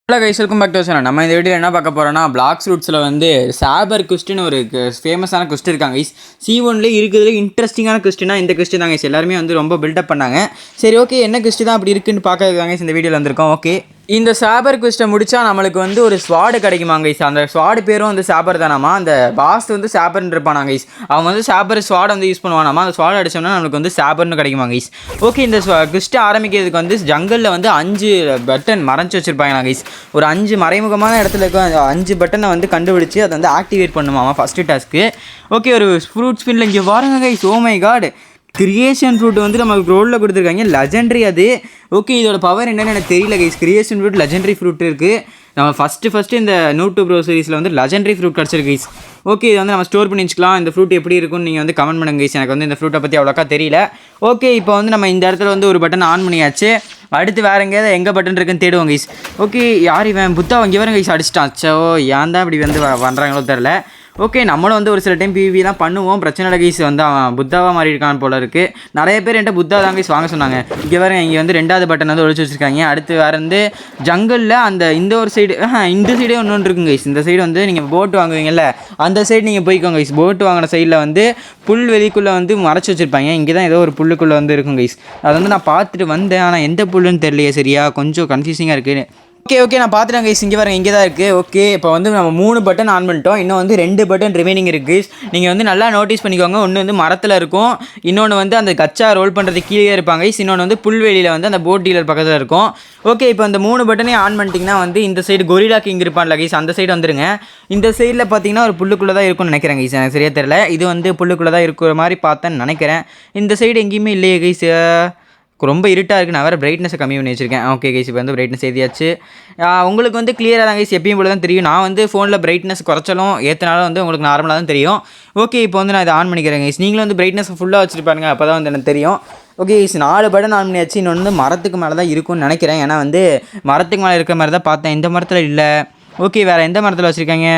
Hello guys, welcome back to channel. நம்ம இந்த வீடியோவில் என்ன பார்க்க போகிறோம்னா, பிளாக்ஸ் ரூட்ஸில் வந்து சாபர் குஸ்டின்னு ஒரு ஃபேமஸான குஸ்ட் இருக்காங்க கைஸ். C1லேயே இருக்கிறதுல இன்ட்ரெஸ்டிங்கான குஸ்டினா இந்த குஸ்ட் தான் கைஸ். எல்லாருமே வந்து ரொம்ப பில்டப் பண்ணாங்க. சரி, ஓகே, என்ன குஸ்ட் தான் அப்படி இருக்குன்னு பார்க்கறதுக்காங்க இந்த வீடியோவில் வந்திருக்கோம். ஓகே, இந்த சாபர் குஸ்ட்டை முடித்தா நம்மளுக்கு வந்து ஒரு ஸ்வாடு கிடைக்குமா கைஸ். அந்த ஸ்வாடு பேரும் வந்து சாபர் தானாமா. அந்த பாஸ் வந்து சாபர்னு இருப்பானா கைஸ். அவங்க வந்து சாபர் ஸ்வாட் வந்து யூஸ் பண்ணுவானாமா. அந்த ஸ்வாட் அடிச்சோம்னா நம்மளுக்கு வந்து சாபர்னு கிடைக்குமா கைஸ். ஓகே, இந்த குஸ்ட்டை ஆரம்பிக்கிறதுக்கு வந்து ஜங்கலில் வந்து 5 பட்டன் மறைச்சு வச்சுருப்பாங்களா கைஸ். ஒரு 5 மறைமுகமான இடத்துல இருக்க 5 பட்டனை வந்து கண்டுபிடிச்சி அதை வந்து ஆக்டிவேட் பண்ணுமாமா ஃபஸ்ட்டு டாஸ்க்கு. ஓகே, ஒரு ஃப்ரூட் ஸ்பின்னில் இங்கே பாருங்க guys. Oh my god, creation fruit வந்து நமக்கு ரோலில் கொடுத்துருக்காங்க. லெஜெண்டரி அது. ஓகே, இதோட பவர் என்னென்னு எனக்கு தெரியல guys. Creation fruit, legendary fruit இருக்குது. நம்ம ஃபஸ்ட்டு இந்த நூட் ப்ரோ சீரிஸில் வந்து லெஜெண்டரி ஃப்ரூட் கிடச்சிருக்கு கைஸ். ஓகே, இது வந்து நம்ம ஸ்டோர் பண்ணி வச்சுக்கலாம். இந்த ஃப்ரூட் எப்படி இருக்குன்னு நீங்கள் வந்து கமெண்ட் பண்ணுங்க கைஸ். எனக்கு வந்து இந்த ஃப்ரூட்டை பற்றி அவ்வளோக்கா தெரியல. ஓகே, இப்போ வந்து நம்ம இந்த இடத்துல வந்து ஒரு பட்டன் ஆன் பண்ணியாச்சு. அடுத்து வேறு எங்கேயாவது எங்கே பட்டன் இருக்குன்னு தேடுவோம் கைஸ். ஓகே, யார் இவன் புத்தா இங்கே வரும் கைஸ். அடிச்சிட்டான். சோ, ஏன் தான் இப்படி வந்து பண்ணுறாங்களோ தெரில. ஓகே, நம்மளும் வந்து ஒரு சில டைம் PvPலாம் பண்ணுவோம். பிரச்சனை இல்லை கைஸ். வந்து அவன் புத்தாவாக மாறி இருக்கான்னு போல இருக்குது. நிறைய பேர் என்கிட்ட புத்தா தான் கைஸ் வாங்க சொன்னாங்க. இங்கே வேறு இங்கே வந்து 2வது பட்டன் வந்து ஒழிச்சு வச்சுருக்காங்க. அடுத்து வேறு வந்து ஜங்கலில் இந்த ஒரு சைடு இந்த சைடே ஒன்று இருக்குங்க கைஸ். இந்த சைடு வந்து நீங்கள் போட்டு வாங்குவீங்கல்ல, அந்த சைடு நீங்கள் போய்க்கோங்க கைஸ். போட்டு வாங்கின சைடில் வந்து புல்வெளிக்குள்ளே வந்து மறைச்சி வச்சுருப்பாங்க. இங்கே தான் ஏதோ ஒரு புல்லுக்குள்ளே வந்து இருக்கும் கைஸ். அதை வந்து நான் பார்த்துட்டு வந்தேன். ஆனால் எந்த புல்லுன்னு தெரியலையே சரியா. கொஞ்சம் கன்ஃபியூசிங்காக இருக்குது. ஓகே, நான் பார்த்துட்டேன் கைஸ். இங்கே பாருங்க, இங்கே தான் இருக்குது. ஓகே, இப்போ வந்து நம்ம 3 பட்டன் ஆன் பண்ணிட்டோம். இன்னும் வந்து 2 பட்டன் ரிமைனிங் இருக்குது. நீங்கள் வந்து நல்லா நோட்டீஸ் பண்ணிக்கோங்க. ஒன்று வந்து மரத்தில் இருக்கும், இன்னொன்று வந்து அந்த கச்சா ரோல் பண்ணுறது கீழே இருப்பாங்க கைஸ். இன்னொன்று வந்து புல்வெளியில் வந்து அந்த போட் டீலர் பக்கத்தில் இருக்கும். ஓகே, இப்போ அந்த 3 பட்டனையும் ஆன் பண்ணிட்டீங்கன்னா வந்து இந்த சைடு கொரிலா கிங் இருப்பான்ல கைஸ், அந்த சைடு வந்துருங்க. இந்த சைடில் பார்த்தீங்கன்னா ஒரு புல்லுக்குள்ளே தான் இருக்கும்னு நினைக்கிறேன் கைஸ். எனக்கு சரியாக தெரியல. இது வந்து புல்லுக்குள்ளே தான் இருக்கிற மாதிரி பார்த்தேன்னு நினைக்கிறேன். இந்த சைடு எங்கேயுமே இல்லையே கைஸ். ரொம்ப இருட்டாக இருக்குது. நான் வேறு பிரைட்னஸை கம்மி பண்ணி வச்சுருக்கேன். ஓகே கைஸ், இப்போ வந்து பிரைட்னஸ் ஏற்றியாச்சு. உங்களுக்கு வந்து கிளியராக தான் கைஸ் எப்பயும் போல தான் தெரியும். நான் வந்து ஃபோனில் பிரைட்னஸ் குறைச்சாலும் ஏற்றினாலும் வந்து உங்களுக்கு நார்மலாக தான் தெரியும். ஓகே, இப்போ வந்து நான் இதை ஆன் பண்ணிக்கிறேன் கைஸ். நீங்களும் வந்து பிரைட்னஸ் ஃபுல்லாக வச்சுருப்பாருங்க, அப்போ தான் வந்து எனக்கு தெரியும். ஓகே கைஸ், 4 பட்டன் ஆன் பண்ணியாச்சு. இன்னொன்று வந்து மரத்துக்கு மேலே தான் இருக்கும்னு நினைக்கிறேன். ஏன்னா வந்து மரத்துக்கு மேலே இருக்கிற மாதிரி தான் பார்த்தேன். இந்த மரத்தில் இல்லை. ஓகே, வேறு எந்த மரத்தில் வச்சுருக்காங்க?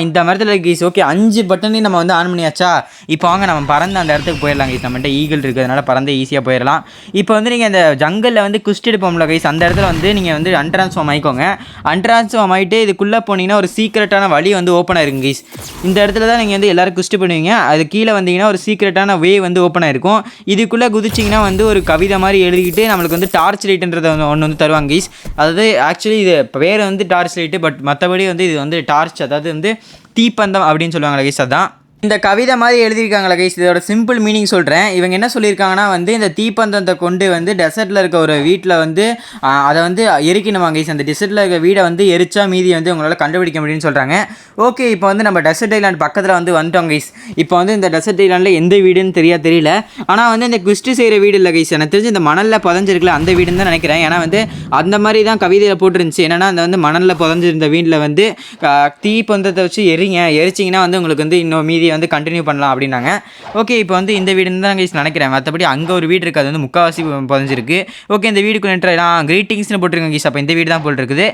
இந்த மரத்தில் இருக்கு கைஸ். ஓகே, 5 பட்டனையும் நம்ம வந்து ஆன் பண்ணியாச்சா. இப்போ வாங்க நம்ம பறந்து அந்த இடத்துக்கு போயிடலாம் கைஸ். நம்மகிட்ட ஈகிள் இருக்கிறதுனால பறந்து ஈஸியாக போயிடலாம். இப்போ வந்து நீங்கள் இந்த ஜங்கலில் வந்து குஸ்ட் எடுப்போம்ல கைஸ், அந்த இடத்துல வந்து நீங்கள் வந்து அன்ட்ரான்ஸ்ஃபார்ம் ஆகிக்கோங்க. அன்ட்ரான்ஸ்ஃபார்ம் ஆகிட்டு இதுக்குள்ளே போனீங்கன்னா ஒரு சீக்ரெட்டான வழி வந்து ஓப்பன் ஆயிருக்கும் கைஸ். இந்த இடத்துல தான் நீங்கள் வந்து எல்லோரும் குஸ்ட் பண்ணுவீங்க. அது கீழே வந்தீங்கன்னா ஒரு சீக்ரெட்டான வே வந்து ஓப்பன் ஆயிருக்கும். இதுக்குள்ளே குதிச்சிங்கன்னா வந்து ஒரு கவிதை மாதிரி எழுதிக்கிட்டு நம்மளுக்கு வந்து டார்ச் லைட்டுன்றதை ஒன்று வந்து தருவாங்க கைஸ். அதாவது ஆக்சுவலி இது பேர் வந்து டார்ச் லைட்டு, பட் மற்றபடி வந்து இது வந்து டார்ச், அதாவது வந்து தீப்பந்தம் அப்படின்னு சொல்லுவாங்க கைஸ். அதான் இந்த கவிதை மாதிரி எழுதியிருக்காங்களா கைஸ். இதோட சிம்பிள் மீனிங் சொல்கிறேன். இவங்க என்ன சொல்லியிருக்காங்கன்னா வந்து இந்த தீப்பந்தத்தை கொண்டு வந்து டெசர்ட்டில் இருக்க ஒரு வீட்டில் வந்து அதை வந்து எரிக்கணுமா கைஸ். அந்த டெசர்ட்டில் இருக்க வீடை வந்து எரிச்சா மீதி வந்து உங்களால் கண்டுபிடிக்க முடியும்னு சொல்கிறாங்க. ஓகே, இப்போ வந்து நம்ம டெசர்ட் ஐலாண்ட் பக்கத்தில் வந்து வந்துட்டோம் கைஸ். இப்போ வந்து இந்த டெசர்ட் ஐலாண்டில் எந்த வீடுன்னு தெரியல. ஆனால் வந்து இந்த குஸ்ட் செய்கிற வீடு இல்லை கைஸ். எனக்கு தெரிஞ்சு இந்த மணலில் புதஞ்சிருக்கல அந்த வீடுன்னு தான் நினைக்கிறேன். ஏன்னா வந்து அந்த மாதிரி தான் கவிதையில் போட்டுருந்துச்சு. என்னென்னா அந்த வந்து மணலில் புதஞ்சிருந்த வீட்டில் வந்து தீப்பந்தத்தை வச்சு எரிச்சிங்கன்னா வந்து உங்களுக்கு வந்து இன்னும் மீதி வந்து கண்டினியூ பண்ணலாம் அப்படின்னாங்க. ஓகே, இப்போ வந்து இந்த வீடுன்னு தான் கைஸ் நினைக்கிறேன். மற்றபடி அங்கே ஒரு வீடு இருக்குது, அது வந்து முக்கால்வாசி புதஞ்சிருக்கு. ஓகே, இந்த வீடுக்கு கிரீட்டிங்ஸ்னு போட்டிருக்கேன் கைஸ். அப்போ இந்த வீடு தான் போட்டுருக்குது.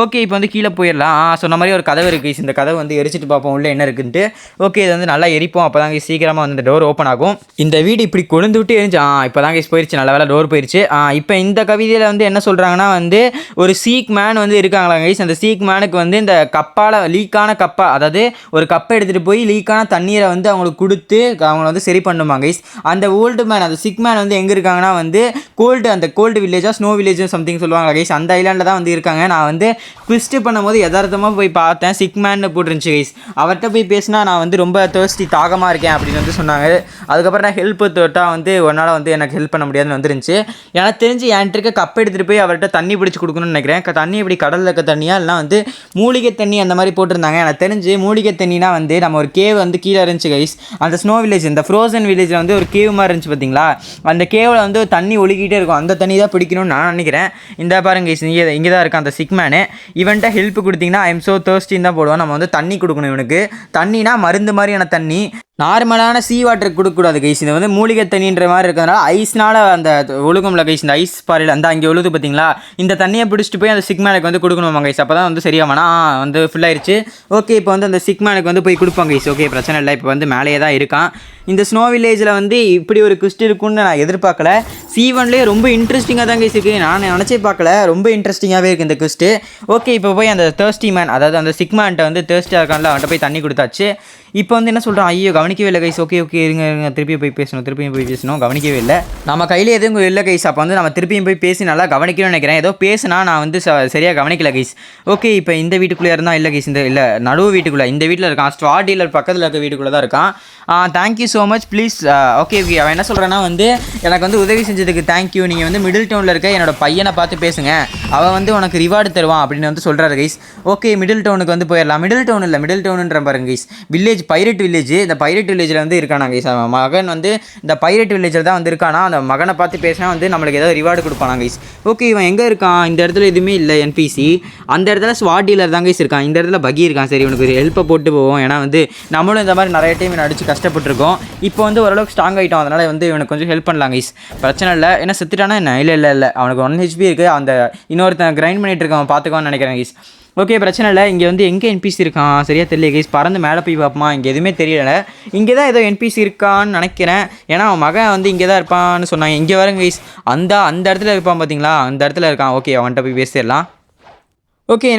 ஓகே, இப்போ வந்து கீழே போயிடலாம். சொன்ன மாதிரி ஒரு கதவு இருக்குது கைஸ். இந்த கதவை வந்து எரிச்சிட்டு பார்ப்போம் உள்ளே என்ன இருக்குன்ட்டு. ஓகே, இது வந்து நல்லா எரிப்போம். அப்போ தான் கைஸ் சீக்கிரமாக வந்து இந்த டோர் ஓப்பன் ஆகும். இந்த வீடு இப்படி கொழுந்து விட்டு எரிஞ்சு இப்போ தான் கைஸ் போயிடுச்சு. நல்ல வேலை டோர் போயிடுச்சு. இப்போ இந்த கவிதையில் வந்து என்ன சொல்கிறாங்கன்னா வந்து ஒரு சீக் மேன் வந்து இருக்காங்களா கைஸ். அந்த சீக் மேனுக்கு வந்து இந்த கப்பால் லீக்கான கப்பா, அதாவது ஒரு கப்பை எடுத்துகிட்டு போய் லீக்கான தண்ணீரை வந்து அவங்களுக்கு கொடுத்து அவங்கள வந்து சரி பண்ணுமா கைஸ். அந்த ஓல்டு மேன், அந்த சிக் மேன் வந்து எங்கே இருக்காங்கன்னா வந்து அந்த கோல்டு வில்லேஜா ஸ்னோ வில்லேஜ் சம்திங் சொல்லுவாங்க கைஸ். அந்த ஐலாண்டில் தான் வந்து இருக்காங்க. நான் வந்து குவிஸ்ட் பண்ணும்போது யதார்த்தமாக போய் பார்த்தேன். சிக் மேன் போட்டுருந்துச்சு கைஸ். அவர்கிட்ட போய் பேசினா நான் வந்து ரொம்ப தேர்ஸ்டி தாகமாக இருக்கேன் அப்படின்னு வந்து சொன்னாங்க. அதுக்கப்புறம் நான் ஹெல்ப் தொட்டால் வந்து ஒன்றால் வந்து எனக்கு ஹெல்ப் பண்ண முடியாதுன்னு வந்துருந்துச்சு. எனக்கு தெரிஞ்சு என்கிட்ட இருக்க கப்பை எடுத்துகிட்டு போய் அவர்கிட்ட தண்ணி பிடிச்சி கொடுக்கணும்னு நினைக்கிறேன். தண்ணி இப்படி கடலில் இருக்க தண்ணியாக இல்லைனா வந்து மூலிகை தண்ணி அந்த மாதிரி போட்டிருந்தாங்க. எனக்கு தெரிஞ்சு மூலிகை தண்ணினா வந்து நம்ம ஒரு கேவ் வந்து கீழே இருந்துச்சு கைஸ். அந்த ஸ்னோ வில்லேஜ், இந்த ஃப்ரோசன் வில்லேஜில் வந்து ஒரு கேவ் மாதிரி இருந்துச்சு பார்த்தீங்களா. அந்த கேவில் வந்து தண்ணி ஒழுகிட்டே இருக்கும். அந்த தண்ணி தான் பிடிக்கணும்னு நான் நினைக்கிறேன். இந்த பாருங்க கைஸ், இங்கே தான் இருக்கான் அந்த சிக்மேனு. இவன்ட்ட ஹெல்ப் கொடுத்தீங்கன்னா ஐ எம் ஸோ தேர்ஸ்டின்னு தான் போடுவான். நம்ம வந்து தண்ணி கொடுக்கணும் இவனுக்கு. தண்ணினா மருந்து மாதிரியான தண்ணி. நார்மலான சீ வாட்டர் கொடுக்கக்கூடாது கைஸ். இது வந்து மூலிகை தண்ணின்ற மாதிரி இருக்கிறதுனால ஐஸ்னால அந்த ஒழுகும்ல கைஸ், இந்த ஐஸ் பாறையில் அந்த அங்கே ஒழுது பார்த்தீங்களா, இந்த தண்ணியை பிடிச்சிட்டு போய் அந்த சிக்மேனுக்கு வந்து கொடுக்கணுமா கைஸ். அப்போ தான் வந்து சரியாகனா வந்து ஃபுல் ஆயிடுச்சு. ஓகே இப்போ வந்து அந்த சிக்மேனுக்கு வந்து போய் கொடுப்பாங்க கைஸ். ஓகே பிரச்சனை இல்லை. இப்போ வந்து மேலேயே தான் இருக்கான். இந்த ஸ்னோ வில்லேஜில் வந்து இப்படி ஒரு குஸ்ட் இருக்குன்னு நான் எதிர்பார்க்கல. C1லேயே ரொம்ப இன்ட்ரெஸ்டிங்காக தான் கைஸ் இருக்குது. நான் நினச்சே பார்க்கல, ரொம்ப இன்ட்ரெஸ்டிங்காகவே இருக்குது இந்த குஸ்ட்டு. ஓகே இப்போ போய் அந்த தேர்ஸ்டி மேன், அதாவது அந்த சிக்மேன்ட்ட வந்து தேர்ஸ்டியாக இருக்கான்ல, அவன்கிட்ட போய் தண்ணி கொடுத்தாச்சு. இப்போ வந்து என்ன சொல்கிறான், ஐயோ கவனிக்கவே இல்லை கைஸ். ஓகே இருங்க திருப்பியும் போய் பேசணும். கவனிக்கவே இல்லை, நம்ம கையில் எதுவும் இல்லை கைஸ். அப்போ வந்து நம்ம திருப்பியும் போய் பேசி நல்லா கவனிக்கணும்னு நினைக்கிறேன். ஏதோ பேசுனா நான் வந்து சரியாக கவனிக்கல கைஸ். ஓகே இப்போ இந்த வீட்டுக்குள்ளே இருந்தால் இல்லை கைஸ், இந்த இல்லை நடுவு வீட்டுக்குள்ளே, இந்த வீட்டில் இருக்கான். ஸ்ட்ரா டீலர் பக்கத்தில் இருக்க வீட்டுக்குள்ளே தான் இருக்கான். Thank you so much please. Okay அவன் என்ன சொல்கிறான்னா வந்து எனக்கு வந்து உதவி செஞ்சதுக்கு தேங்க்யூ. நீங்கள் வந்து மிடில் டவுனில் இருக்க என்னோட பையனை பார்த்து பேசுங்க, அவன் வந்து உனக்கு ரிவார்டு தருவான் அப்படின்னு வந்து சொல்கிறாரு கைஸ். ஓகே மிடில் டவுனுக்கு வந்து போயிடலாம். மிடில் டவுனுன்ற பாருங்க கைஸ், வில்லேஜ் பைரட் வில்லேஜ். இந்த பைரட் வில்லேஜில் வந்து இருக்கானா கைஸ். அவன் மகன் வந்து இந்த பைரட் வில்லேஜில் தான் வந்து இருக்கானா. அந்த மகனை பார்த்து பேசினா வந்து நம்மளுக்கு ஏதாவது ரிவார்டு கொடுப்பானா கைஸ். ஓகே இவன் எங்கே இருக்கான், இந்த இடத்துல எதுவுமே இல்லை NPC. அந்த இடத்துல ஸ்வாட் டீலர் தான் கைஸ் இருக்கான். இந்த இடத்துல பகி இருக்கான். சரி உனக்கு ஒரு ஹெல்ப்பை போட்டு போவோம். ஏன்னா வந்து நம்மளும் இந்த மாதிரி நிறைய டைம் அடிச்சு கஷ்டப்பட்டுருக்கோம். இப்போ வந்து ஓரளவுக்கு ஸ்ட்ராங் ஆகிட்டோம். அதனால் வந்து இவனுக்கு கொஞ்சம் ஹெல்ப் பண்ணலாம் கைஸ். பிரச்சனை இல்லை. ஏன்னா செத்துட்டானா என்ன, இல்லை அவனுக்கு 1 HP இருக்குது. அந்த இன்னொருத்தன் கிரைண்ட் பண்ணிட்டு இருக்கான், அவன் பார்த்துக்கவான்னு நினைக்கிறேன் கைஸ். ஓகே பிரச்சனை இல்லை. இங்கே வந்து எங்கே NPC இருக்கான் சரியாக தெரியல கைஸ். பறந்து மேலே போய் பார்ப்போமா, இங்கே எதுவுமே தெரியல. இங்கே தான் ஏதோ NPC இருக்கான்னு நினைக்கிறேன். ஏன்னா அவன் மகன் வந்து இங்கே தான் இருப்பான்னு சொன்னாங்க. இங்கே வரங்க கைஸ், அந்த இடத்துல இருப்பான் பார்த்தீங்களா, அந்த இடத்துல இருக்கான். ஓகே அவன்கிட்ட போய் பேசிடலாம். ஓகே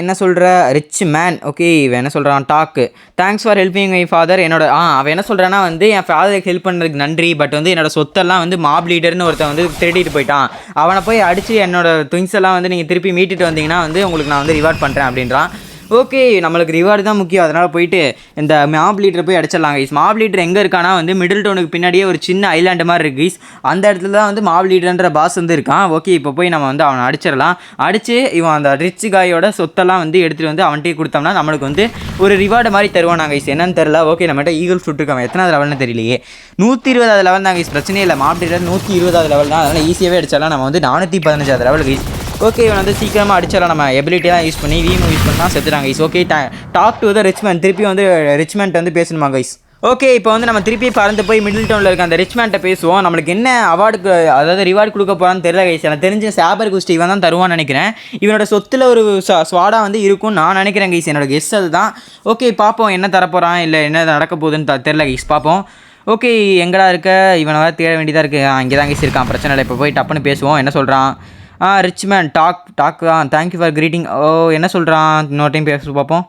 என்ன சொல்கிற ரிச் மேன். ஓகே இவன் என்ன சொல்கிறான், டாக்கு thanks for helping my father. அவன் என்ன சொல்கிறான்னா வந்து என் ஃபாதருக்கு ஹெல்ப் பண்ணுறதுக்கு நன்றி, பட் வந்து என்னோடய சொத்தெல்லாம் வந்து மாப் லீடர்னு ஒருத்தன் வந்து திருடிட்டு போயிட்டான். அவனை போய் அடித்து என்னோடய திங்ஸ் எல்லாம் வந்து நீங்கள் திருப்பி மீட்டுட்டு வந்தீங்கன்னா வந்து உங்களுக்கு நான் வந்து ரிவார்ட் பண்ணுறேன் அப்படின்றான். ஓகே நம்மளுக்கு ரிவார்டு தான் முக்கியம். அதனால் போயிட்டு இந்த மாப் லீடரை போய் அடிச்சிடலாம் கைஸ். மாப் லீடர் எங்கே இருக்கானா வந்து மிடில் டவுனுக்கு பின்னாடியே ஒரு சின்ன ஐலாண்டு மாதிரி இருக்குது கைஸ். அந்த இடத்துல தான் வந்து மாப் லீடர்ன்ற பாஸ் வந்து இருக்கான். ஓகே இப்போ போய் நம்ம வந்து அவனை அடிச்சிடலாம். அடித்து இவன் அந்த ரிச் காயோட சொத்தெல்லாம் வந்து எடுத்துகிட்டு வந்து அவன்கிட்டே கொடுத்தோம்னா நம்மளுக்கு வந்து ஒரு ரிவார்டு மாதிரி தருவான் கைஸ். என்னன்னு தெரில. ஓகே நம்மகிட்ட ஈகிள் ஃப்ரூட் இருக்கான். எத்தனாவது லெவல்னு தெரியலையே. 120வது லெவல் தான் கைஸ். பிரச்சனையே இல்லை. மாப் லீடர் 120வது லெவல் தான். அதனால் ஈஸியாகவே அடிச்சிடலாம். நம்ம வந்து 415வது லெவல் கைஸ். ஓகே இவன் வந்து சீக்கிரமாக அடிச்சிடலாம். நம்ம எபிலிட்டி தான் யூஸ் பண்ணி வீமு யூஸ் பண்ணால் செத்துட்டாங்க guys. Okay talk to the rich man. திருப்பி வந்து ரிச்மேன்ட்ட வந்து பேசணுமா கைஸ். ஓகே இப்போ வந்து நம்ம திருப்பி பறந்து போய் மிடில் டவுனில் இருக்க அந்த ரிச்மேன்ட்ட பேசுவோம். நம்மளுக்கு என்ன அவார்டுக்கு அதாவது ரிவார்டு கொடுக்க போகிறான்னு தெரியல கைஸ். எனக்கு தெரிஞ்ச சாபர் குஸ்ட் இவன் தான் தருவான்னு நினைக்கிறேன். இவனோட சொத்தில் ஒரு ஸ்வாடா வந்து இருக்கும்னு நான் நினைக்கிறேன் கைஸ். என்னோட கெஸ் அது தான். ஓகே பார்ப்போம் என்ன தரப்போகிறான் இல்லை என்ன நடக்க போகுதுன்னு தெரியல கைஸ். பார்ப்போம். ஓகே எங்கடா இருக்க, இவனை வேறு தேட வேண்டியதாக இருக்குது. இங்கே தான் கைஸ் இருக்கான். பிரச்சனை இல்லை. இப்போ போய் டப்புன்னு பேசுவோம். என்ன சொல்கிறான், rich man talk thank you for greeting. என்ன சொல்கிறான், இன்னொரு டைம் பேச பார்ப்போம்.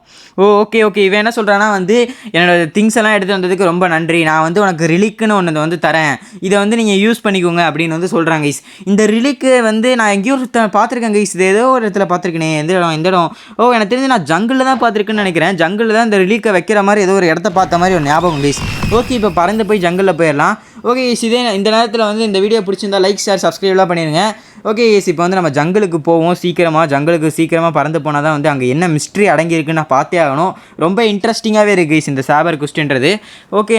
ஓகே இவன் என்ன சொல்கிறான்னா வந்து என்னோடய திங்ஸ் எல்லாம் எடுத்து வந்ததுக்கு ரொம்ப நன்றி. நான் வந்து உனக்கு ரிலிக்குன்னு ஒன்று வந்து தரேன், இதை வந்து நீங்கள் யூஸ் பண்ணிக்கோங்க அப்படின்னு வந்து சொல்கிறாங்க கைஸ். இந்த ரிலிக்கு வந்து நான் எங்கேயோ பார்த்துருக்கேன் கைஸ். இது ஏதோ ஒரு இடத்துல பார்த்துருக்கேனே. எந்த இடம் எனக்கு தெரிஞ்சு நான் ஜங்கிளில் தான் பார்த்துருக்குன்னு நினைக்கிறேன். ஜங்கிளில் தான் இந்த ரிலிக்கை வைக்கிற மாதிரி ஏதோ ஒரு இடத்த பார்த்த மாதிரி ஒரு ஞாபகம் கைஸ். ஓகே இப்போ பறந்து போய் ஜங்கிளில் போயிடலாம். ஓகே இதே இந்த நேரத்தில் வந்து இந்த வீடியோ பிடிச்சிருந்தா லைக் ஷேர் சப்ஸ்கிரைப்லாம் பண்ணிடுங்க. ஓகே இப்போ வந்து நம்ம ஜங்கிளுக்கு போவோம். சீக்கிரமாக பறந்து போனால் தான் வந்து அங்கே என்ன மிஸ்ட்ரி அடங்கியிருக்குன்னு நான் பார்த்தே ஆகணும். ரொம்ப இன்ட்ரெஸ்டிங்காகவே இருக்குது கைஸ் இந்த சாபர் குஸ்ட்ன்றது. ஓகே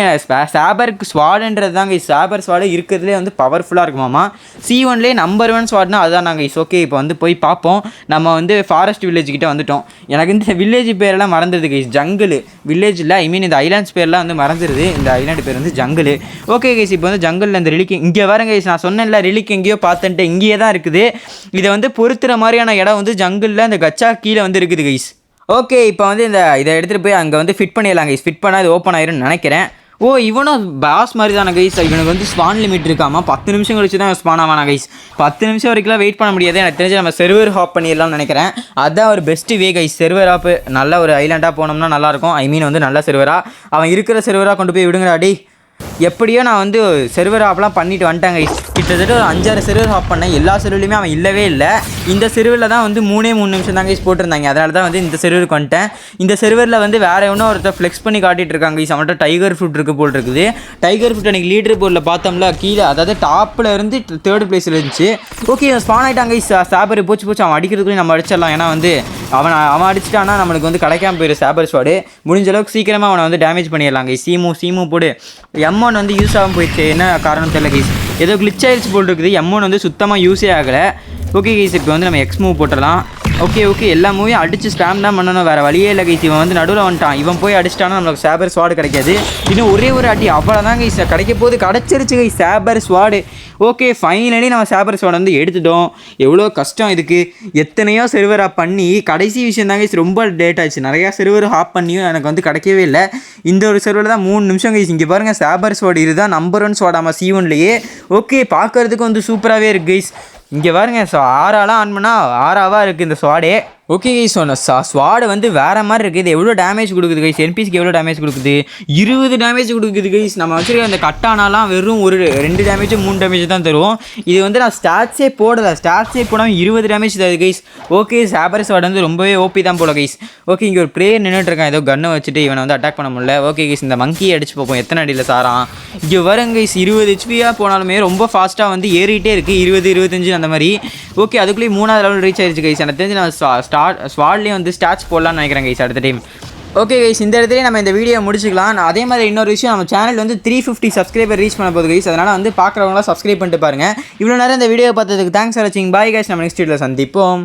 சாபர் ஸ்வாடுன்றது தான் கைஸ். சாபர் ஸ்வாடு இருக்கிறதுலே வந்து பவர்ஃபுல்லாக இருக்குமாமா. C1லேயே நம்பர் 1 ஸ்வாட்னா அதுதான் நாங்கள் கைஸ். ஓகே இப்போ வந்து போய் பார்ப்போம். நம்ம வந்து ஃபாரஸ்ட் வில்லேஜ் கிட்டே வந்துட்டோம். எனக்கு இந்த வில்லேஜ் பேரெல்லாம் மறந்துடுது கைஸ். ஜங்கிள் வில்லேஜ் இல்லை, இந்த ஐலாண்ட்ஸ் பேர்லாம் வந்து மறந்துடுது. இந்த ஐலாண்டு பேர் வந்து ஜங்கிள். ஓகே கைஸ் இப்போ வந்து ஜங்கிளில் இந்த ரிலிக்கு இங்கே வரேன் கைஸ். நான் சொன்னேன்ல ரிலிக்கு எங்கேயோ பார்த்துன்ட்டு இங்கேயே தான் இருக்குது. இதை வந்து பொறுத்துற மாதிரியான இடம் வந்து ஜங்கிளில் இந்த கச்சா கீழே வந்து இருக்குது கைஸ். ஓகே இப்போ வந்து இதை எடுத்துகிட்டு போய் அங்கே வந்து ஃபிட் பண்ணிடலாம் கைஸ். ஃபிட் பண்ணால் இது ஓப்பன் ஆயிரும்னு நினைக்கிறேன். இவனும் பாஸ் மாதிரி தானே கைஸ். இவனுக்கு வந்து ஸ்பான் லிமிட் இருக்காமா. 10 நிமிஷம் கழிச்சு தான் ஸ்பான் ஆவானா கைஸ். 10 நிமிஷம் வரைக்கும்லாம் வெயிட் பண்ண முடியாது. எனக்கு தெரிஞ்சு நம்ம செர்வர் ஹாப் பண்ணிடலாம்னு நினைக்கிறேன். அதுதான் ஒரு பெஸ்ட்டு வே கைஸ். செர்வர் ஹாப்பு நல்ல ஒரு ஐலாண்டாக போனோம்னா நல்லாயிருக்கும். வந்து நல்ல செர்வராக அவன் இருக்கிற செர்வராக கொண்டு போய் விடுங்கடாடி. எப்படியோ நான் வந்து செர்வர் ஆப்லாம் பண்ணிட்டு வந்துட்டாங்க. கிட்டத்தட்ட ஒரு 5-6 செர்வர் ஆப் பண்ணேன். எல்லா செர்வர்லையுமே அவன் இல்லவே இல்லை. இந்த செர்வரில் தான் வந்து 3 நிமிஷம் தாங்க போட்டிருந்தாங்க. அதனால தான் வந்து இந்த செர்வருக்கு வந்துட்டேன். இந்த செர்வரில் வந்து வேறு ஒன்றும் ஒருத்தர் ஃப்ளெக்ஸ் பண்ணி காட்டிகிட்டு இருக்காங்க. அவன்கிட்ட டைகர் ஃப்ரூட் இருக்குது போல் இருக்குது. டைகர் ஃப்ரூட் அன்றைக்கி லீடர் போர்டில் பார்த்தோம்ல கீழே, அதாவது டாப்பில் இருந்து 3rd பிளேஸில் இருந்துச்சு. ஓகே ஸ்பான் ஆகிட்டாங்க. சாபர் போச்சு அவன் அடிக்கிறதுக்குள்ளே நம்ம அடிச்சிடலாம். ஏன்னா வந்து அவன் அடிச்சிட்டானா நம்மளுக்கு வந்து கிடைக்காம போயிடும் சாபர் ஸ்வாடு. முடிஞ்ச அளவுக்கு சீக்கிரமாக அவனை வந்து டேமேஜ் பண்ணிடலாம் கைஸ். சீமு போடு. M1 வந்து யூஸ் ஆகாமல் போயிடுச்சு. என்ன காரணம் தெரியல கைஸ். ஏதோ கிளிச் ஆயிடுச்சு போல் இருக்குது. M1 வந்து சுத்தமாக யூஸே ஆகலை. ஓகே கைஸ் இப்போ வந்து நம்ம எக்ஸ் மூவ் போட்டுடலாம். ஓகே எல்லா மூவியும் அடித்து ஸ்பேம் தான் பண்ணணும், வேறு வழியே இல்லை கைஸ். இவன் வந்து நடுவில் வந்துட்டான், இவன் போய் அடிச்சிட்டானா நம்மளுக்கு சேபர் ஸ்வாடு கிடைக்காது. இன்னும் ஒரே ஒரு அடி அவ்வளோதான் கைஸ், கிடைக்க போது கிடச்சிருச்சு guys sabre sword. Okay finally நம்ம சேபர் ஸ்வாட் வந்து எடுத்துட்டோம். எவ்வளோ கஷ்டம் இதுக்கு, எத்தனையோ செர்வர் ஆப் பண்ணி கடைசி விஷயம் தான் கைஸ் ரொம்ப லேட் ஆச்சு. நிறையா செர்வர் ஆப் பண்ணியும் எனக்கு வந்து கிடைக்கவே இல்லை. இந்த ஒரு செர்வரில் தான் 3 நிமிஷம் கைஸ். இங்கே பாருங்கள் சேபர் ஸ்வாட் இதுதான் நம்பர் 1 ஸ்வாடாமா C1லேயே. ஓகே பார்க்குறதுக்கு வந்து சூப்பராகவே இருக்குது கைஸ். இங்கே பாருங்க ஆறாலாம் ஆன் பண்ணால் ஆறாவாக இருக்குது இந்த ஸ்வாடே. ஓகே கைஸ் ஸ்வாடு வந்து வேறு மாதிரி இருக்குது. இது எவ்வளோ டேமேஜ் கொடுக்குது கைஸ், என்பிசிக்கு எவ்வளோ டேமேஜ் கொடுக்குது, 20 டேமேஜ் கொடுக்குது கைஸ். நம்ம வச்சுருக்க அந்த கட்டானாலாம் வெறும் 2 டேமேஜ் 3 டேமேஜ் தான் தருவோம். இது வந்து நான் ஸ்டாட்ஸே போடலை, ஸ்டாட்ஸே போடாமல் 20 டேமேஜ் தருது கைஸ். ஓகே சேபர் ஸ்வாட் வந்து ரொம்பவே ஓபி தான் போல கைஸ். ஓகே இங்கே ஒரு பிளேயர் நின்றுட்டுருக்கான், ஏதோ கன்னை வச்சுட்டு இவனை வந்து அட்டாக் பண்ண முடியல. ஓகே கைஸ் இந்த மங்கியை அடிச்சு பார்ப்போம் எத்தனை அடியில் சாரான். இங்கே வரும் கைஸ் 20 ஹெச்பியாக போனாலுமே ரொம்ப ஃபாஸ்ட்டாக வந்து ஏறிட்டே இருக்குது, 20 25 அந்த மாதிரி. ஓகே அதுக்குள்ளேயே 3ஆவது லெவல் ரீச் ஆயிடுச்சு கைஸ். எனக்கு தெரிஞ்சு நான் ஸ்வாட்லேயும் வந்து ஸ்டாட்ச் போடலான்னு நினைக்கிறேன் கைஸ் அடுத்த டைம். ஓகே கைஸ் இந்த இடத்துல நம்ம இந்த வீடியோ முடிச்சுக்கலாம். அதே மாதிரி இன்னொரு விஷயம், நம்ம சேனல் வந்து 350 சப்ஸ்கிரைபர் ரீச் பண்ண போகுது கைஸ். அதனால் வந்து பார்க்குறவங்களாம் சப்ஸ்கிரைப் பண்ணிட்டு பாருங்கள். இவ்வளோ நேரம் இந்த வீடியோ பார்த்ததுக்கு தேங்க்ஸ் ஃபார் வாட்சிங். பாய் கைஸ், நம்ம நெக்ஸ்ட் வீடியோவில் சந்திப்போம்.